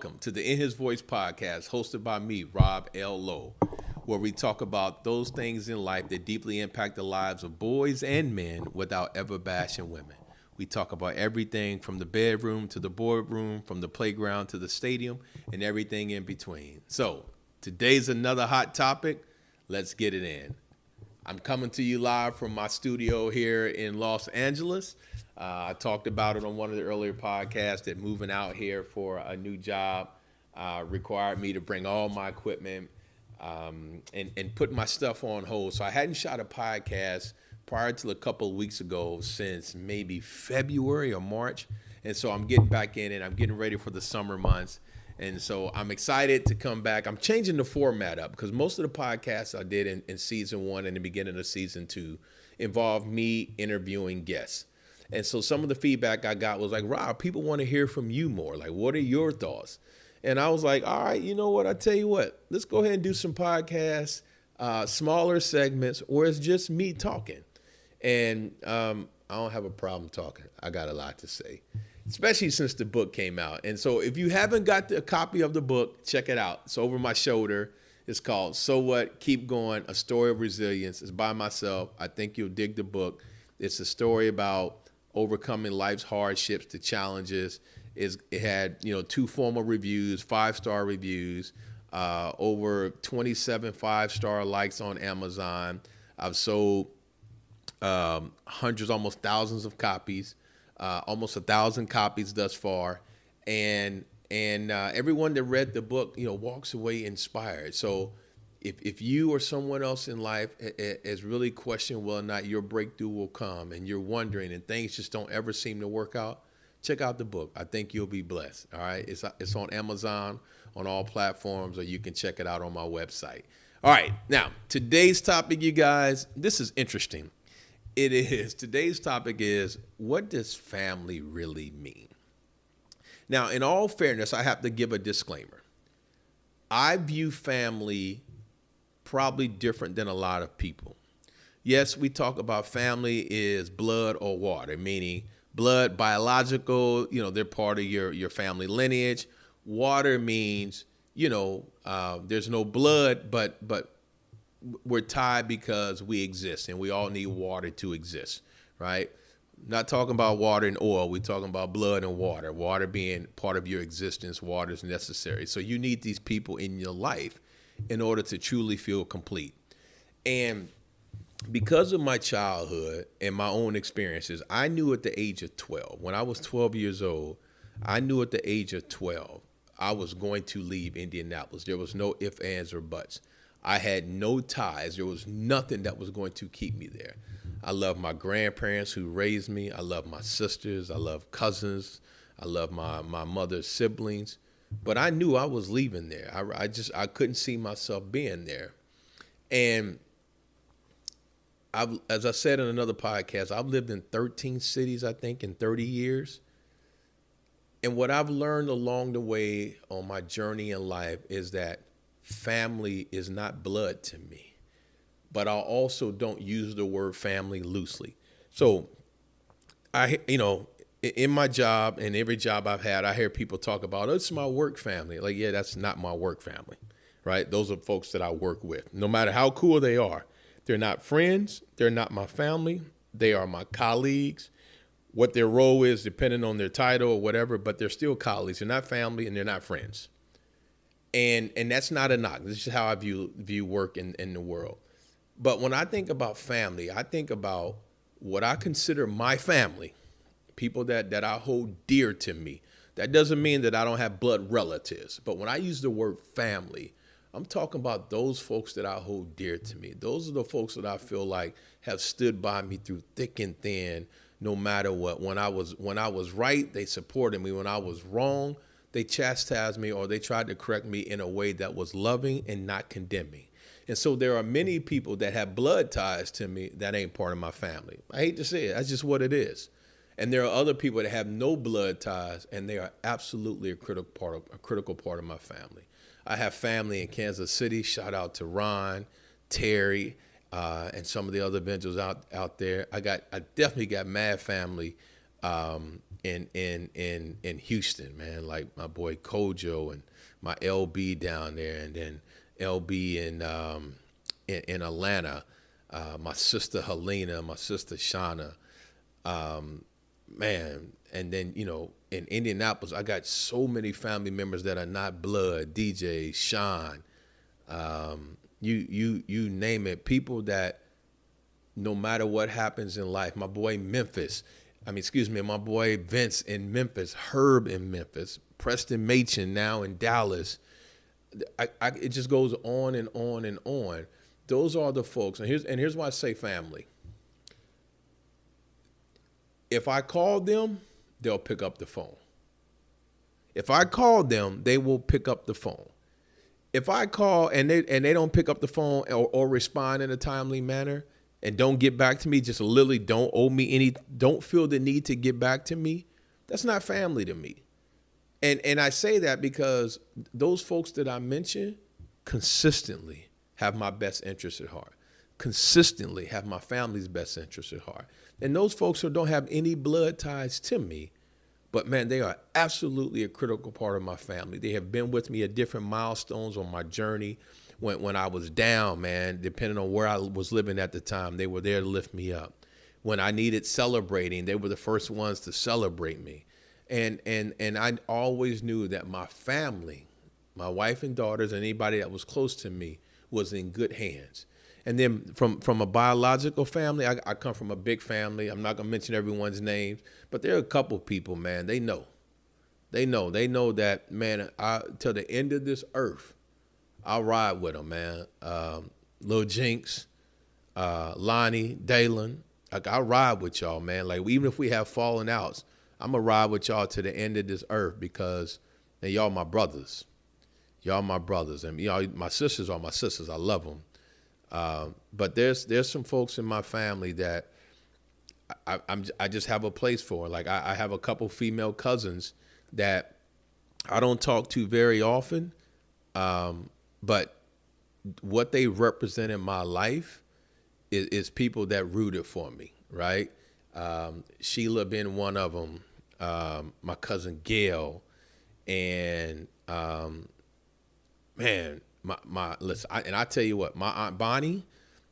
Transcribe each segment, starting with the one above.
welcome to the In His Voice podcast hosted by me, Rob L. Lowe, where we talk about those things in life that deeply impact the lives of boys and men without ever bashing women. We talk about everything from the bedroom to the boardroom, from the playground to the stadium, and everything in between. So, today's another hot topic. Let's get it in. I'm coming to you live from my studio here in Los Angeles. I talked about it on one of the earlier podcasts that moving out here for a new job required me to bring all my equipment and put my stuff on hold. So I hadn't shot a podcast prior to a couple of weeks ago since maybe February or March. And so I'm getting back in it. I'm getting ready for the summer months. And so I'm excited to come back. I'm changing the format up because most of the podcasts I did in season 1 and the beginning of season 2 involved me interviewing guests. And so some of the feedback I got was like, Rob, people want to hear from you more. Like, what are your thoughts? And I was like, all right, you know what? I tell you what, let's go ahead and do some podcasts, smaller segments where it's just me talking. And I don't have a problem talking. I got a lot to say, especially since the book came out. And so if you haven't got a copy of the book, check it out. It's over my shoulder. It's called So What? Keep Going, A Story of Resilience. It's by myself. I think you'll dig the book. It's a story about overcoming life's hardships, the challenges. It had 2 formal reviews, 5-star reviews, over 27 5-star likes on Amazon. I've sold hundreds, almost thousands of copies, almost 1,000 copies thus far, and everyone that read the book walks away inspired. So if you or someone else in life has really questioned whether or not your breakthrough will come and you're wondering and things just don't ever seem to work out, check out the book. I think you'll be blessed. All right. It's on Amazon, on all platforms, or you can check it out on my website. All right. Now, today's topic, you guys, this is interesting. It is. Today's topic is, what does family really mean? Now, in all fairness, I have to give a disclaimer. I view family probably different than a lot of people. Yes, we talk about family is blood or water, meaning blood, biological, they're part of your family lineage. Water means, there's no blood, but we're tied because we exist and we all need water to exist, right? Not talking about water and oil. We're talking about blood and water. Water being part of your existence. Water is necessary. So you need these people in your life in order to truly feel complete. And because of my childhood and my own experiences, I knew at the age of 12, when I was 12 years old, I knew at the age of 12, I was going to leave Indianapolis. There was no ifs, ands, or buts. I had no ties. There was nothing that was going to keep me there. I love my grandparents who raised me. I love my sisters. I love cousins. I love my mother's siblings. But I knew I was leaving there. I couldn't see myself being there. And as I said in another podcast, I've lived in 13 cities, I think, in 30 years. And what I've learned along the way on my journey in life is that family is not blood to me. But I also don't use the word family loosely. So in my job and every job I've had, I hear people talk about, oh, it's my work family. Like, yeah, that's not my work family, right? Those are folks that I work with. No matter how cool they are, they're not friends. They're not my family. They are my colleagues. What their role is, depending on their title or whatever, but they're still colleagues. They're not family and they're not friends. And that's not a knock. This is how I view work in the world. But when I think about family, I think about what I consider my family, people that I hold dear to me. That doesn't mean that I don't have blood relatives. But when I use the word family, I'm talking about those folks that I hold dear to me. Those are the folks that I feel like have stood by me through thick and thin, no matter what. When I was right, they supported me. When I was wrong, they chastised me or they tried to correct me in a way that was loving and not condemning. And so there are many people that have blood ties to me that ain't part of my family. I hate to say it. That's just what it is. And there are other people that have no blood ties, and they are absolutely a critical part of my family. I have family in Kansas City. Shout out to Ron, Terry, and some of the other individuals out there. I definitely got mad family in Houston, man. Like my boy Kojo and my LB down there, and then LB in Atlanta, my sister Helena, my sister Shauna, man. And then, you know, in Indianapolis, I got so many family members that are not blood. DJ, Sean, you name it. People that no matter what happens in life, my boy my boy Vince in Memphis, Herb in Memphis, Preston Machin now in Dallas. It just goes on and on and on. Those are the folks. And here's why I say family. If I call them, they'll pick up the phone. If I call them, they will pick up the phone. If I call and they don't pick up the phone or respond in a timely manner and don't get back to me, just literally don't owe me don't feel the need to get back to me, that's not family to me. And I say that because those folks that I mentioned consistently have my best interest at heart, consistently have my family's best interest at heart. And those folks who don't have any blood ties to me, but man, they are absolutely a critical part of my family. They have been with me at different milestones on my journey. When I was down, man, depending on where I was living at the time, they were there to lift me up. When I needed celebrating, they were the first ones to celebrate me. And I always knew that my family, my wife and daughters, and anybody that was close to me was in good hands. And then from a biological family, I come from a big family. I'm not going to mention everyone's names, but there are a couple people, man, they know that, man, till the end of this earth, I'll ride with them, man. Lil Jinx, Lonnie, Dalen, like I'll ride with y'all, man. Like even if we have fallen outs, I'm going to ride with y'all to the end of this earth because man, y'all my brothers. Y'all my brothers. And y'all, my sisters are my sisters. I love them. But there's some folks in my family that I just have a place for. Like I have a couple female cousins that I don't talk to very often, but what they represent in my life is people that rooted for me, right? Sheila being one of them, my cousin Gail, and man, listen, I tell you what, my Aunt Bonnie,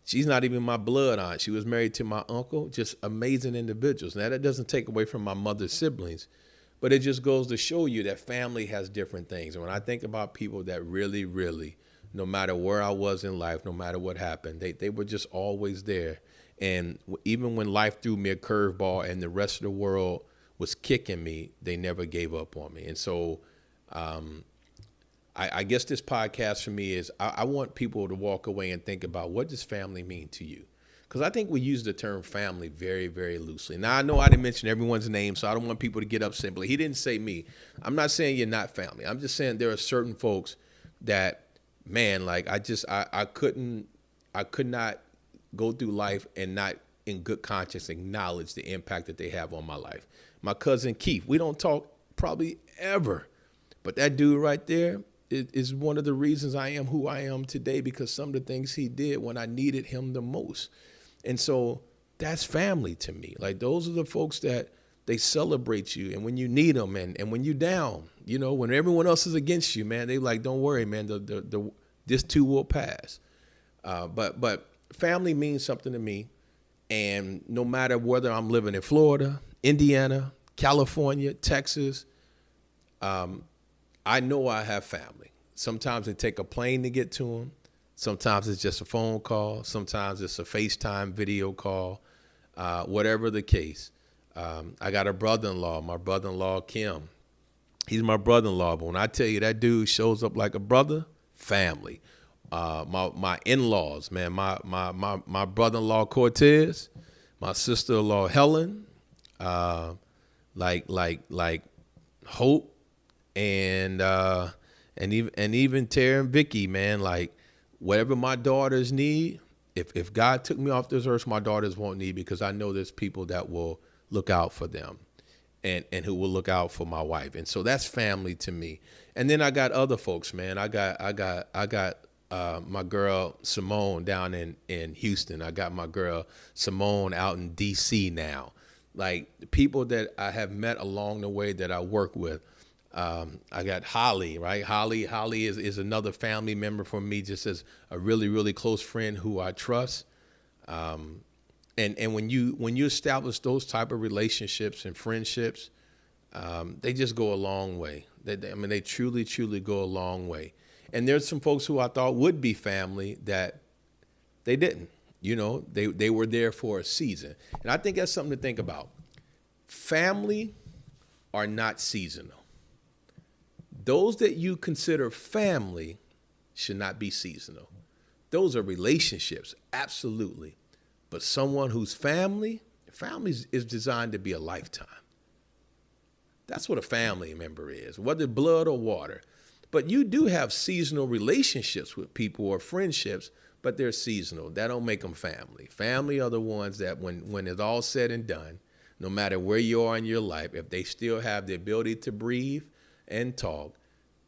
she's not even my blood aunt. She was married to my uncle, just amazing individuals. Now, that doesn't take away from my mother's siblings, but it just goes to show you that family has different things. And when I think about people that really, really, no matter where I was in life, no matter what happened, they were just always there. And even when life threw me a curveball and the rest of the world was kicking me, they never gave up on me. And so I guess this podcast for me is I want people to walk away and think about, what does family mean to you? Because I think we use the term family very, very loosely. Now, I know I didn't mention everyone's name, so I don't want people to get upset. But he didn't say me. I'm not saying you're not family. I'm just saying there are certain folks that, man, like I could not go through life and not in good conscience acknowledge the impact that they have on my life. My cousin Keith, we don't talk probably ever, but that dude right there is one of the reasons I am who I am today, because some of the things he did when I needed him the most. And so that's family to me. Like those are the folks that they celebrate you, and when you need them, and when you're down, you know, when everyone else is against you, man, they like, don't worry, man, this too will pass. But family means something to me, and no matter whether I'm living in Florida, Indiana, California, Texas, I know I have family. Sometimes it take a plane to get to them. Sometimes it's just a phone call. Sometimes it's a FaceTime video call, whatever the case. I got a brother-in-law, my brother-in-law, Kim. He's my brother-in-law, but when I tell you that dude shows up like a brother, family. My in-laws, man, my brother-in-law, Cortez, my sister-in-law, Helen, like Hope, and even Tara and Vicky, man, like whatever my daughters need, if God took me off this earth, my daughters won't need, because I know there's people that will look out for them and who will look out for my wife. And so that's family to me. And then I got other folks, man. I got my girl Simone down in Houston. I got my girl Simone out in DC now. Like the people that I have met along the way that I work with. I got Holly, right? Holly is another family member for me, just as a really, really close friend who I trust. And when you establish those type of relationships and friendships, they just go a long way. They truly, truly go a long way. And there's some folks who I thought would be family that they didn't. They were there for a season. And I think that's something to think about. Family are not seasonal. Those that you consider family should not be seasonal. Those are relationships, absolutely. But someone who's family is designed to be a lifetime. That's what a family member is, whether blood or water. But you do have seasonal relationships with people or friendships, but they're seasonal. That don't make them family. Family are the ones that when it's all said and done, no matter where you are in your life, if they still have the ability to breathe and talk,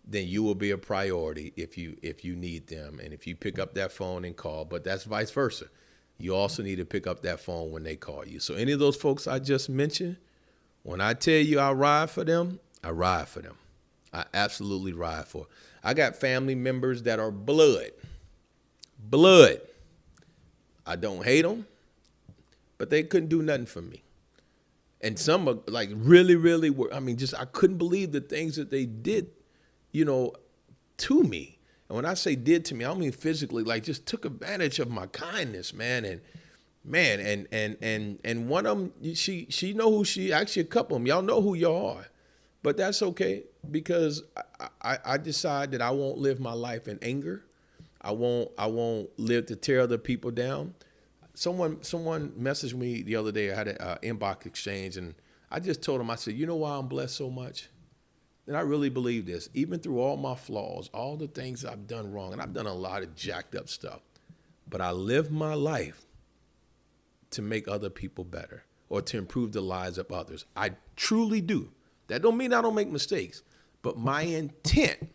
then you will be a priority if you need them and if you pick up that phone and call. But that's vice versa. You also need to pick up that phone when they call you. So any of those folks I just mentioned, when I tell you I ride for them, I ride for them. I absolutely ride for. I got family members that are blood. I don't hate them, but they couldn't do nothing for me. And some are like really, really I couldn't believe the things that they did, to me. And when I say did to me, I don't mean physically, like just took advantage of my kindness, man. And one of them, she know who actually a couple of them, y'all know who y'all are. But that's okay, because I decide that I won't live my life in anger. I won't live to tear other people down. Someone messaged me the other day. I had an inbox exchange, and I just told him, I said, you know why I'm blessed so much? And I really believe this. Even through all my flaws, all the things I've done wrong, and I've done a lot of jacked up stuff, but I live my life to make other people better or to improve the lives of others. I truly do. That don't mean I don't make mistakes, but my intent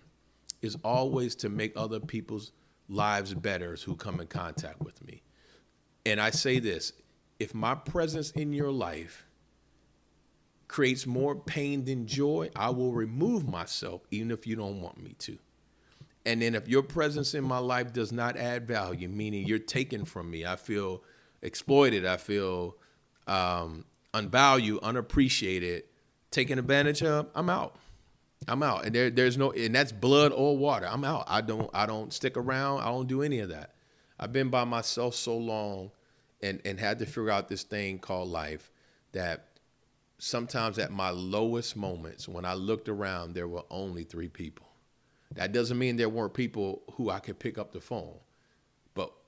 is always to make other people's lives better who come in contact with me. And I say this, if my presence in your life creates more pain than joy, I will remove myself even if you don't want me to. And then if your presence in my life does not add value, meaning you're taken from me, I feel exploited, I feel unvalued, unappreciated, taken advantage of, I'm out. And there's no, and that's blood or water. I'm out. I don't stick around. I don't do any of that. I've been by myself so long and had to figure out this thing called life that sometimes at my lowest moments, when I looked around, there were only 3 people. That doesn't mean there weren't people who I could pick up the phone.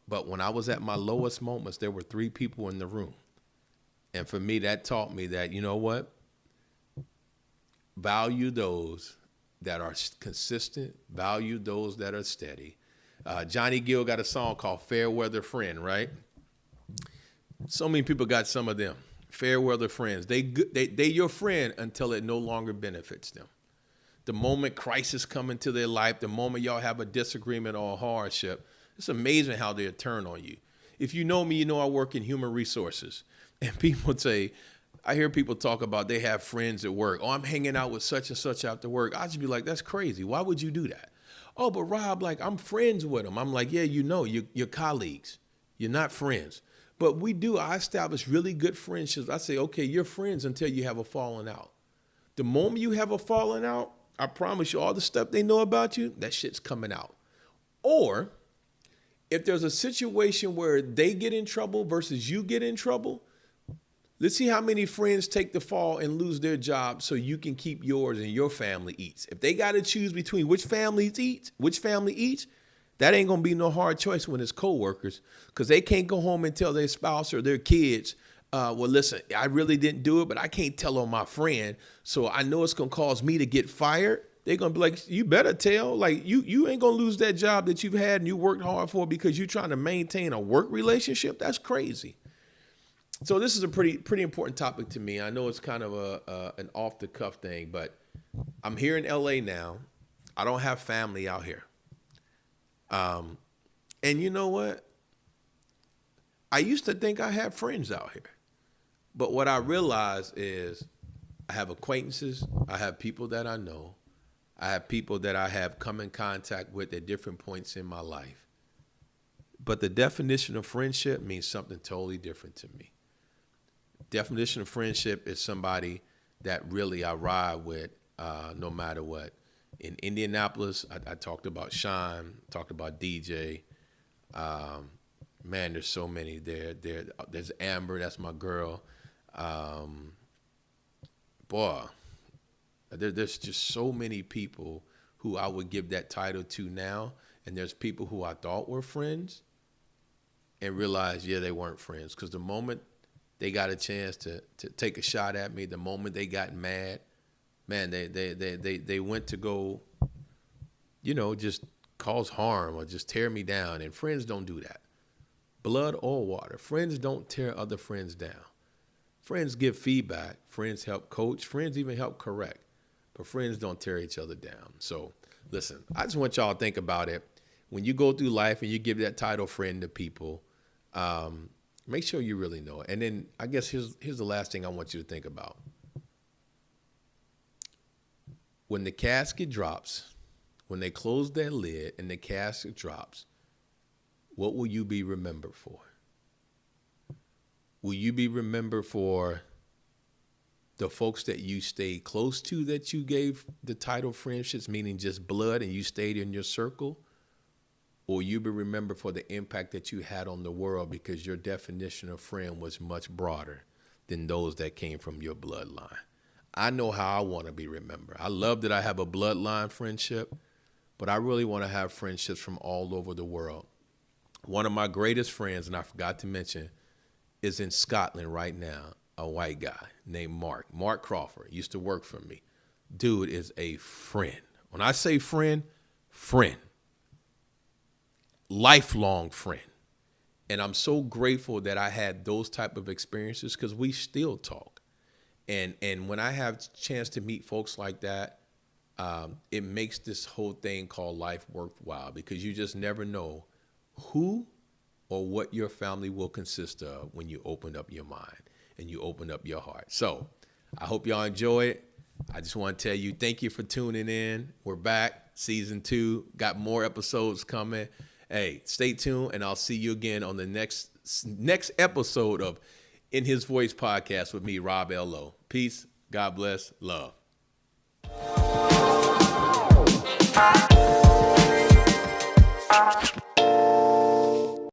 But when I was at my lowest moments, there were 3 people in the room. And for me, that taught me that, you know what? Value those that are consistent. Value those that are steady. Johnny Gill got a song called Fair Weather Friend, right? So many people got some of them. Fair weather friends. They your friend until it no longer benefits them. The moment crisis come into their life, the moment y'all have a disagreement or a hardship, it's amazing how they'll turn on you. If you know me, you know I work in human resources. And people say, I hear people talk about they have friends at work. Oh, I'm hanging out with such and such after work. I just be like, that's crazy. Why would you do that? Oh, but Rob, like I'm friends with them. I'm like, yeah, you're colleagues. You're not friends. But I establish really good friendships. I say, okay, you're friends until you have a falling out. The moment you have a falling out, I promise you all the stuff they know about you, that shit's coming out. Or if there's a situation where they get in trouble versus you get in trouble, let's see how many friends take the fall and lose their job so you can keep yours and your family eats. If they got to choose between which family eats, that ain't going to be no hard choice when it's coworkers, because they can't go home and tell their spouse or their kids, well, listen, I really didn't do it, but I can't tell on my friend, so I know it's going to cause me to get fired. They're going to be like, you better tell. Like, you ain't going to lose that job that you've had and you worked hard for because you're trying to maintain a work relationship. That's crazy. So this is a pretty important topic to me. I know it's kind of an off-the-cuff thing, but I'm here in L.A. now. I don't have family out here. And you know what? I used to think I had friends out here. But what I realize is I have acquaintances, I have people that I know, I have people that I have come in contact with at different points in my life. But the definition of friendship means something totally different to me. Definition of friendship is somebody that really I ride with no matter what. In Indianapolis, I talked about Sean, talked about DJ. Man, there's so many there. There's Amber, that's my girl. There's just so many people who I would give that title to now. And there's people who I thought were friends and realized, yeah, they weren't friends. Because the moment they got a chance to take a shot at me, the moment they got mad, man, they went to go, just cause harm or just tear me down. And friends don't do that. Blood or water. Friends don't tear other friends down. Friends give feedback. Friends help coach. Friends even help correct. But friends don't tear each other down. So listen, I just want y'all to think about it. When you go through life and you give that title friend to people, make sure you really know it. And then I guess here's the last thing I want you to think about. When the casket drops, when they close that lid and the casket drops, what will you be remembered for? Will you be remembered for the folks that you stayed close to that you gave the title friendships, meaning just blood, and you stayed in your circle? Or you be remembered for the impact that you had on the world because your definition of friend was much broader than those that came from your bloodline? I know how I want to be remembered. I love that I have a bloodline friendship, but I really want to have friendships from all over the world. One of my greatest friends, and I forgot to mention, is in Scotland right now, a white guy named Mark Crawford, used to work for me. Dude is a friend. When I say friend, lifelong friend. And I'm so grateful that I had those type of experiences because we still talk. And when I have a chance to meet folks like that, it makes this whole thing called life worthwhile because you just never know who or what your family will consist of when you open up your mind and you open up your heart. So I hope y'all enjoy it. I just want to tell you, thank you for tuning in. We're back, season 2, got more episodes coming. Hey, stay tuned, and I'll see you again on the next episode of In His Voice podcast with me, Rob L. Lowe. Peace, God bless, love.